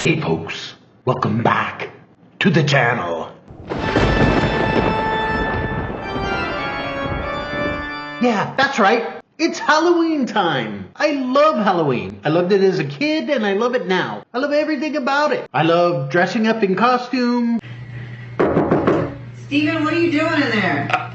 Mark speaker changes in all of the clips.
Speaker 1: Hey folks, welcome back to the channel. Yeah, that's right. It's Halloween time. I love Halloween. I loved it as a kid and I love it now. I love everything about it. I love dressing up in costume.
Speaker 2: Steven, what are you doing in there?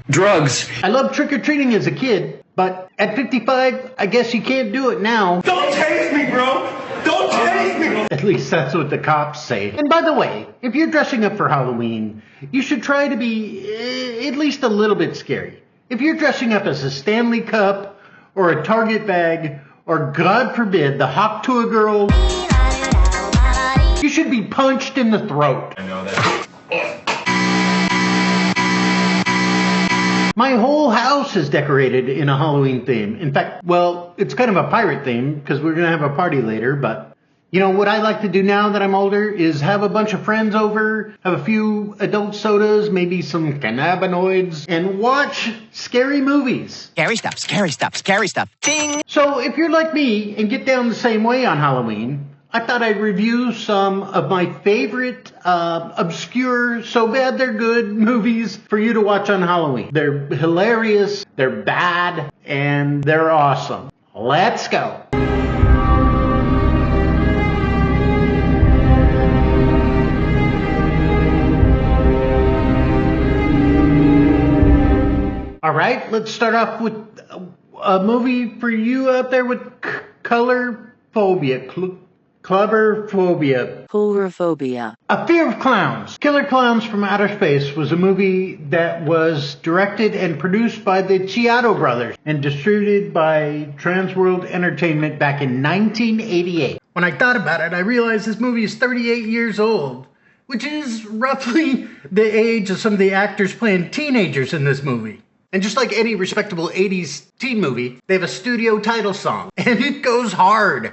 Speaker 3: Drugs.
Speaker 1: I love trick-or-treating as a kid, but at 55, I guess you can't do it now.
Speaker 3: Don't tase me, bro! Don't tase me!
Speaker 1: At least that's what the cops say. And by the way, if you're dressing up for Halloween, you should try to be at least a little bit scary. If you're dressing up as a Stanley Cup or a Target bag or, God forbid, the Hawk Tuah girl, you should be punched in the throat.
Speaker 3: I know that.
Speaker 1: My whole house is decorated in a Halloween theme. In fact, well, it's kind of a pirate theme because we're going to have a party later, but you know what I like to do now that I'm older is have a bunch of friends over, have a few adult sodas, maybe some cannabinoids, and watch scary movies.
Speaker 4: Scary stuff, scary stuff, scary stuff. Ding!
Speaker 1: So if you're like me and get down the same way on Halloween, I thought I'd review some of my favorite obscure, so bad they're good movies for you to watch on Halloween. They're hilarious, they're bad, and they're awesome. Let's go. All right, let's start off with a movie for you out there with color phobia. Cloverphobia.
Speaker 5: Coulrophobia.
Speaker 1: A Fear of Clowns. Killer Clowns from Outer Space was a movie that was directed and produced by the Chiodo brothers and distributed by Transworld Entertainment back in 1988. When I thought about it, I realized this movie is 38 years old, which is roughly the age of some of the actors playing teenagers in this movie. And just like any respectable 80s teen movie, they have a studio title song, and it goes hard.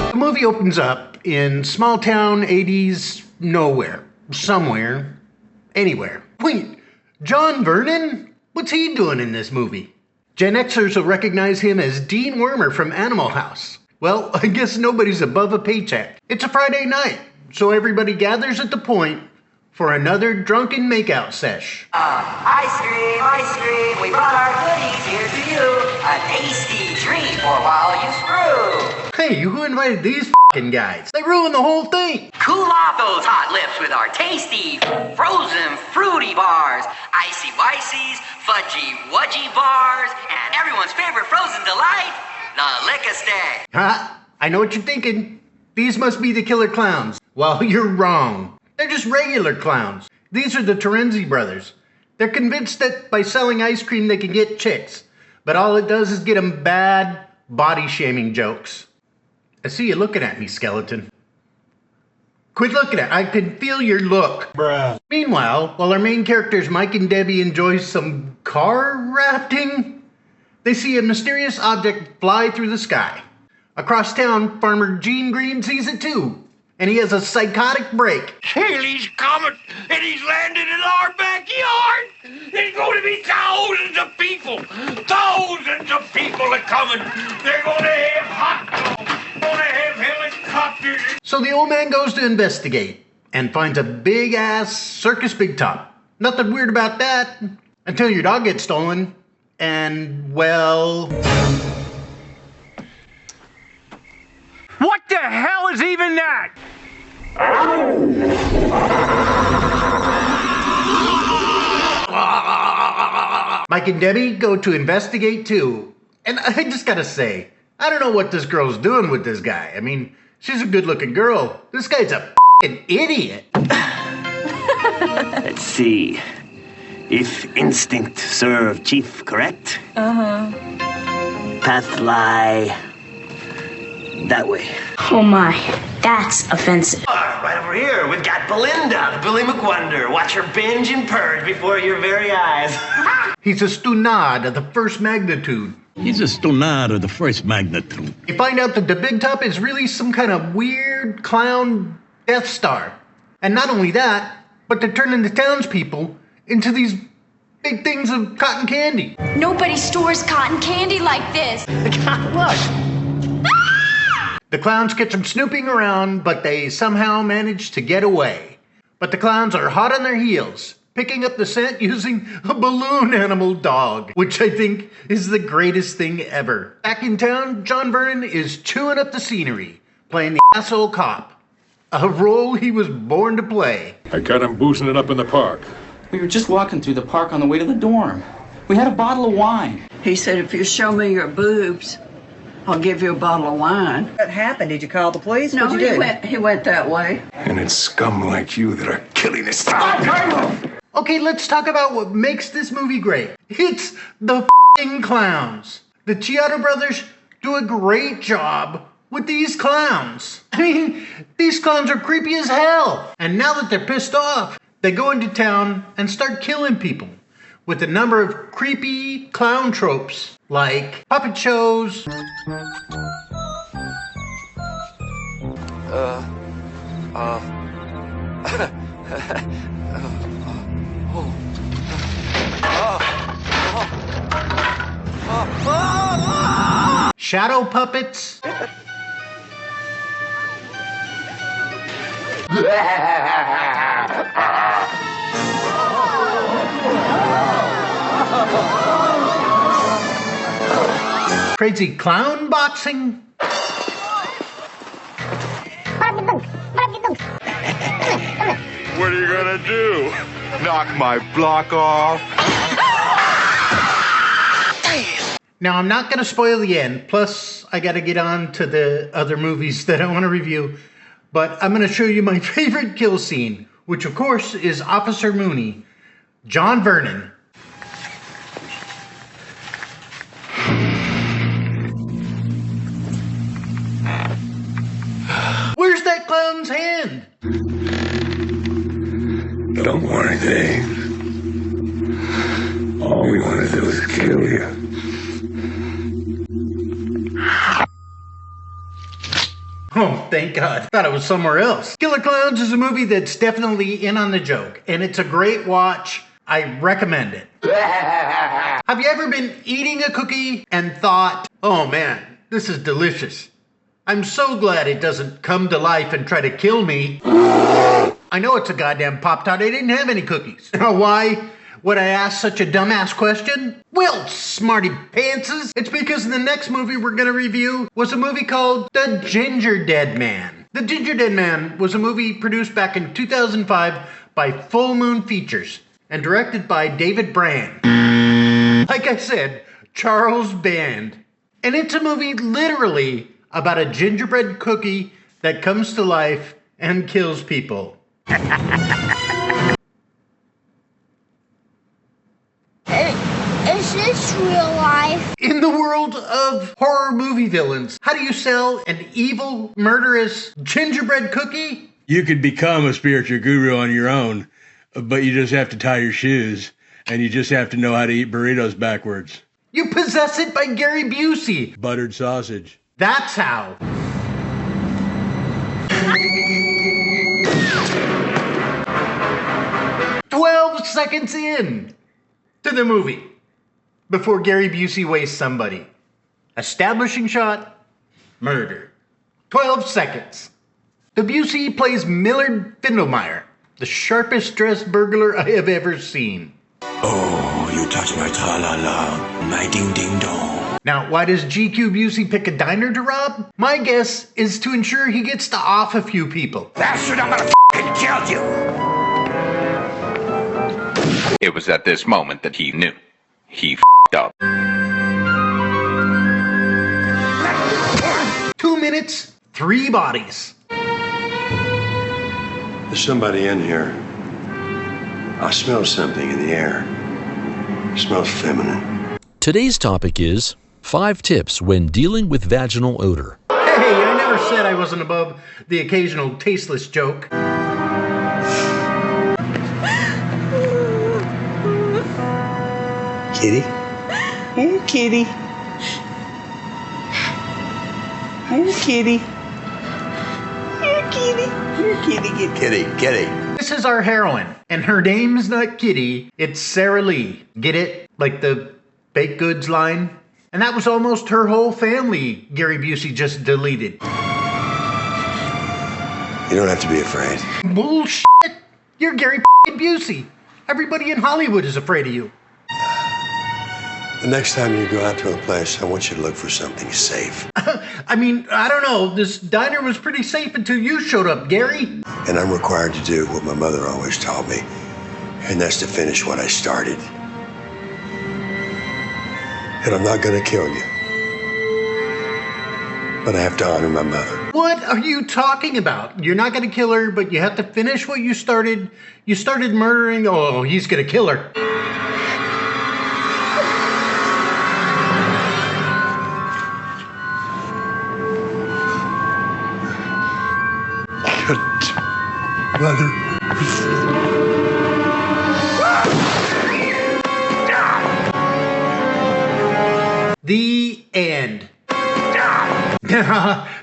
Speaker 1: The movie opens up in small town 80s nowhere. Somewhere. Anywhere. Wait, John Vernon? What's he doing in this movie? Gen Xers will recognize him as Dean Wormer from Animal House. Well, I guess nobody's above a paycheck. It's a Friday night, so everybody gathers at the Point for another drunken makeout sesh.
Speaker 6: Ice cream, we brought our goodies here to you. A tasty treat for while you screw.
Speaker 1: Hey, who invited these f***ing guys? They ruined the whole thing.
Speaker 6: Cool off those hot lips with our tasty, frozen, fruity bars. Icy Wicies, fudgy wudgy bars, and everyone's favorite frozen delight, the Lick-a-Stay.
Speaker 1: Huh? I know what you're thinking. These must be the Killer Clowns. Well, you're wrong. They're just regular clowns. These are the Terenzi brothers. They're convinced that by selling ice cream they can get chicks, but all it does is get them bad body-shaming jokes. I see you looking at me, skeleton. Quit looking at me. I can feel your look.
Speaker 3: Bruh.
Speaker 1: Meanwhile, while our main characters Mike and Debbie enjoy some car rafting, they see a mysterious object fly through the sky. Across town, Farmer Gene Green sees it too, and he has a psychotic break.
Speaker 7: Haley's coming, and he's landing in our backyard. There's going to be thousands of people are coming. They're going to have hot dogs, going to have helicopters.
Speaker 1: So the old man goes to investigate and finds a big-ass circus big top. Nothing weird about that until your dog gets stolen, and, well...
Speaker 7: What the hell is even that?
Speaker 1: Mike and Debbie go to investigate too. And I just gotta say, I don't know what this girl's doing with this guy. I mean, she's a good-looking girl. This guy's a f***ing idiot.
Speaker 8: Let's see. If instinct serve chief, correct?
Speaker 5: Uh-huh.
Speaker 8: Path lie that way.
Speaker 9: Oh my, that's offensive.
Speaker 8: Right over here, we've got Belinda, the Billy McWonder. Watch her binge and purge before your very eyes.
Speaker 1: He's a stunad of the first magnitude.
Speaker 10: He's a stunad of the first magnitude.
Speaker 1: You find out that the big top is really some kind of weird clown Death Star. And not only that, but they're turning the townspeople into these big things of cotton candy.
Speaker 9: Nobody stores cotton candy like this.
Speaker 1: Look. The clowns catch them snooping around, but they somehow manage to get away. But the clowns are hot on their heels, picking up the scent using a balloon animal dog, which I think is the greatest thing ever. Back in town, John Vernon is chewing up the scenery, playing the asshole cop, a role he was born to play.
Speaker 5: I got him boozing it up in the park.
Speaker 10: We were just walking through the park on the way to the dorm. We had a bottle of wine.
Speaker 2: He said, if you show me your boobs, I'll give you a bottle of wine.
Speaker 11: What happened? Did you call the police?
Speaker 2: No,
Speaker 11: What'd you do?
Speaker 2: he went that way.
Speaker 5: And it's scum like you that are killing this town.
Speaker 1: Okay, let's talk about what makes this movie great. It's the f***ing clowns. The Chiodo brothers do a great job with these clowns. I mean, these clowns are creepy as hell. And now that they're pissed off, they go into town and start killing people with a number of creepy clown tropes like puppet shows, shadow puppets, crazy clown boxing,
Speaker 5: What are you gonna do? Knock my block off?
Speaker 1: Now, I'm not going to spoil the end, plus I got to get on to the other movies that I want to review, but I'm going to show you my favorite kill scene, which of course is Officer Mooney, John Vernon. Where's that clown's hand?
Speaker 5: Don't worry, Dave. All we want to do is kill you.
Speaker 1: Oh, thank God. Thought it was somewhere else. Killer Clowns is a movie that's definitely in on the joke, and it's a great watch. I recommend it. Have you ever been eating a cookie and thought, oh man, this is delicious. I'm so glad it doesn't come to life and try to kill me. I know it's a goddamn Pop-Tart. I didn't have any cookies. Why would I ask such a dumbass question? Well, smarty pantses, it's because the next movie we're gonna review was a movie called The Ginger Dead Man. The Ginger Dead Man was a movie produced back in 2005 by Full Moon Features and directed by David Brand. Like I said, Charles Band. And it's a movie literally about a gingerbread cookie that comes to life and kills people.
Speaker 9: Is this real life?
Speaker 1: In the world of horror movie villains, how do you sell an evil, murderous gingerbread cookie?
Speaker 12: You could become a spiritual guru on your own, but you just have to tie your shoes, and you just have to know how to eat burritos backwards.
Speaker 1: You Possess It by Gary Busey.
Speaker 12: Buttered sausage.
Speaker 1: That's how. "12 seconds in to the movie before Gary Busey wastes somebody. Establishing shot, murder. 12 seconds. The Busey plays Millard Findelmeyer, the sharpest dressed burglar I have ever seen.
Speaker 13: Oh, you touch my tra-la-la, my ding-ding-dong.
Speaker 1: Now, why does GQ Busey pick a diner to rob? My guess is to ensure he gets to off a few people.
Speaker 7: Bastard, I'm gonna f***ing kill you!
Speaker 14: It was at this moment that he knew. He f***ed up.
Speaker 1: 2 minutes, 3 bodies.
Speaker 15: There's somebody in here. I smell something in the air. It smells feminine.
Speaker 16: Today's topic is 5 tips when dealing with vaginal odor.
Speaker 1: Hey, I never said I wasn't above the occasional tasteless joke.
Speaker 11: Kitty? Hey, kitty. Hey, kitty. Hey,
Speaker 15: Kitty.
Speaker 1: This is our heroine, and her name's not Kitty, it's Sarah Lee. Get it? Like the baked goods line? And that was almost her whole family Gary Busey just deleted.
Speaker 15: You don't have to be afraid.
Speaker 1: Bullshit! You're Gary Busey. Everybody in Hollywood is afraid of you.
Speaker 15: The next time you go out to a place, I want you to look for something safe.
Speaker 1: I mean, I don't know. This diner was pretty safe until you showed up, Gary.
Speaker 15: And I'm required to do what my mother always taught me, and that's to finish what I started. And I'm not gonna kill you, but I have to honor my mother.
Speaker 1: What are you talking about? You're not gonna kill her, but you have to finish what you started. You started murdering. Oh, he's gonna kill her.
Speaker 15: Mother.
Speaker 1: The end.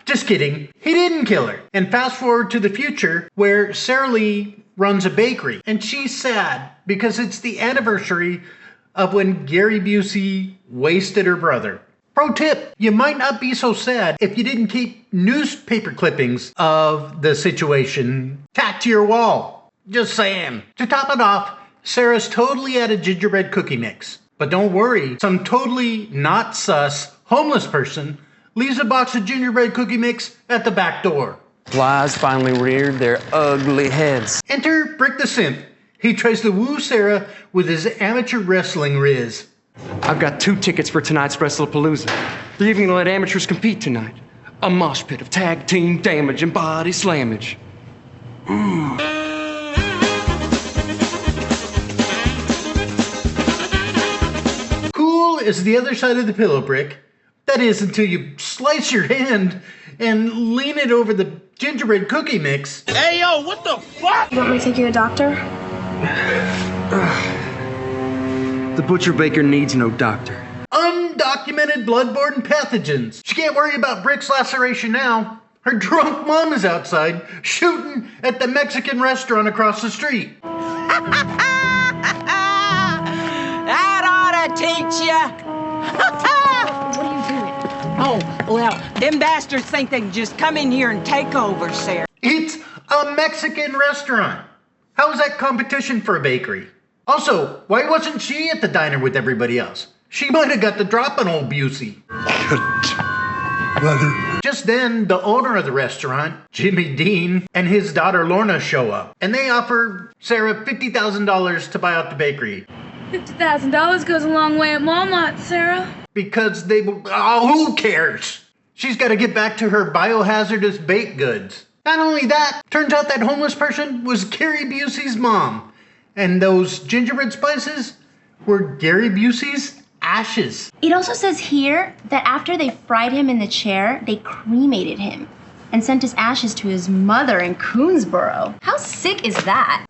Speaker 1: Just kidding. He didn't kill her. And fast forward to the future where Sarah Lee runs a bakery. And she's sad because it's the anniversary of when Gary Busey wasted her brother. Pro tip, you might not be so sad if you didn't keep newspaper clippings of the situation tacked to your wall. Just saying. To top it off, Sarah's totally out of gingerbread cookie mix. But don't worry, some totally not sus homeless person leaves a box of gingerbread cookie mix at the back door.
Speaker 17: Flies finally reared their ugly heads.
Speaker 1: Enter Brick the Simp. He tries to woo Sarah with his amateur wrestling riz.
Speaker 17: I've got 2 tickets for tonight's Wrestlepalooza. They're even gonna let amateurs compete tonight. A mosh pit of tag team damage and body slammage.
Speaker 1: Cool is the other side of the pillow, Brick. That is until you slice your hand and lean it over the gingerbread cookie mix.
Speaker 7: Hey, yo, what the fuck?
Speaker 9: You want me to take you to a doctor?
Speaker 17: The butcher baker needs no doctor.
Speaker 1: Undocumented bloodborne pathogens. She can't worry about Brick's laceration now. Her drunk mom is outside shooting at the Mexican restaurant across the street.
Speaker 2: That ought to teach ya.
Speaker 9: What are you doing?
Speaker 2: Oh, well, them bastards think they can just come in here and take over, Sarah.
Speaker 1: It's a Mexican restaurant. How is that competition for a bakery? Also, why wasn't she at the diner with everybody else? She might have got the drop on old Busey.
Speaker 15: Mother.
Speaker 1: Just then, the owner of the restaurant, Jimmy Dean, and his daughter Lorna show up. And they offer Sarah $50,000 to buy out the bakery.
Speaker 9: $50,000 goes a long way at Walmart, Sarah.
Speaker 1: Because they... Oh, who cares? She's got to get back to her biohazardous baked goods. Not only that, turns out that homeless person was Gary Busey's mom. And those gingerbread spices were Gary Busey's ashes.
Speaker 18: It also says here that after they fried him in the chair, they cremated him and sent his ashes to his mother in Coonsboro. How sick is that?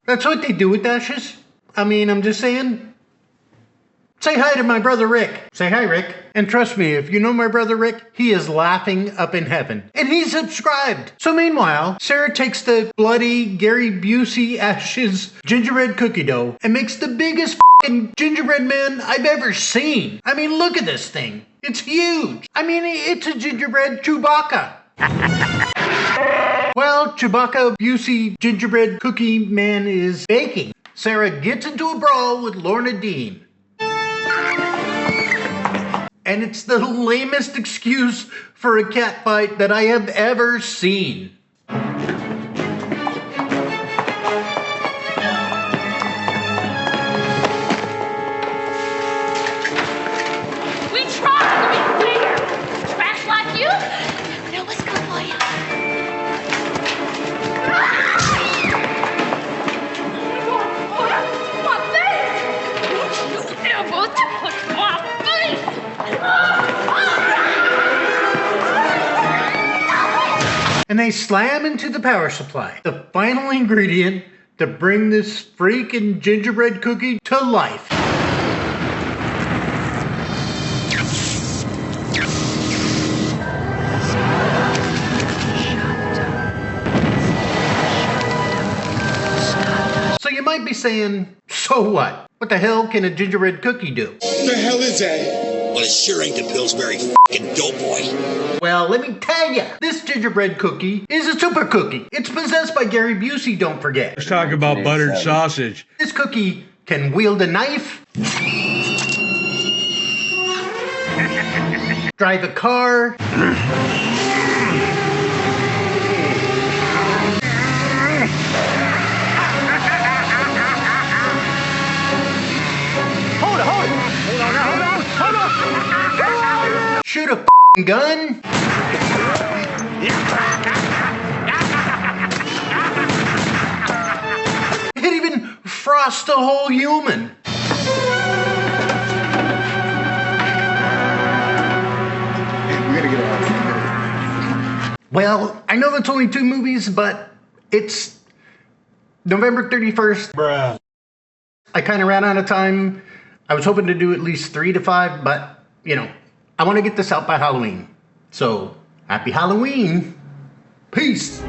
Speaker 1: That's what they do with ashes. I mean, I'm just saying. Say hi to my brother Rick. Say hi, Rick. And trust me, if you know my brother Rick, he is laughing up in heaven. And he's subscribed. So meanwhile, Sarah takes the bloody Gary Busey ashes gingerbread cookie dough and makes the biggest f***ing gingerbread man I've ever seen. I mean, look at this thing. It's huge. I mean, it's a gingerbread Chewbacca. Well, Chewbacca Busey gingerbread cookie man is baking. Sarah gets into a brawl with Lorna Dean. And it's the lamest excuse for a cat fight that I have ever seen.
Speaker 9: We tried to be clear. Trash like you? You know what's good for you. My face! Don't you ever touch my face!
Speaker 1: And they slam into the power supply, the final ingredient to bring this freaking gingerbread cookie to life. might be saying, so what? What the hell can a gingerbread cookie do?
Speaker 13: What the hell is that? Well, it sure ain't the Pillsbury f***ing Doughboy.
Speaker 1: Well, let me tell ya, this gingerbread cookie is a super cookie. It's possessed by Gary Busey, don't forget.
Speaker 12: Let's talk about buttered sausage.
Speaker 1: This cookie can wield a knife, drive a car, shoot a f***ing gun. It can even frost a whole human. Well, I know that's only 2 movies, but it's November 31st. Bruh. I kind of ran out of time. I was hoping to do at least 3 to 5, but, you know, I want to get this out by Halloween. So, happy Halloween. Peace.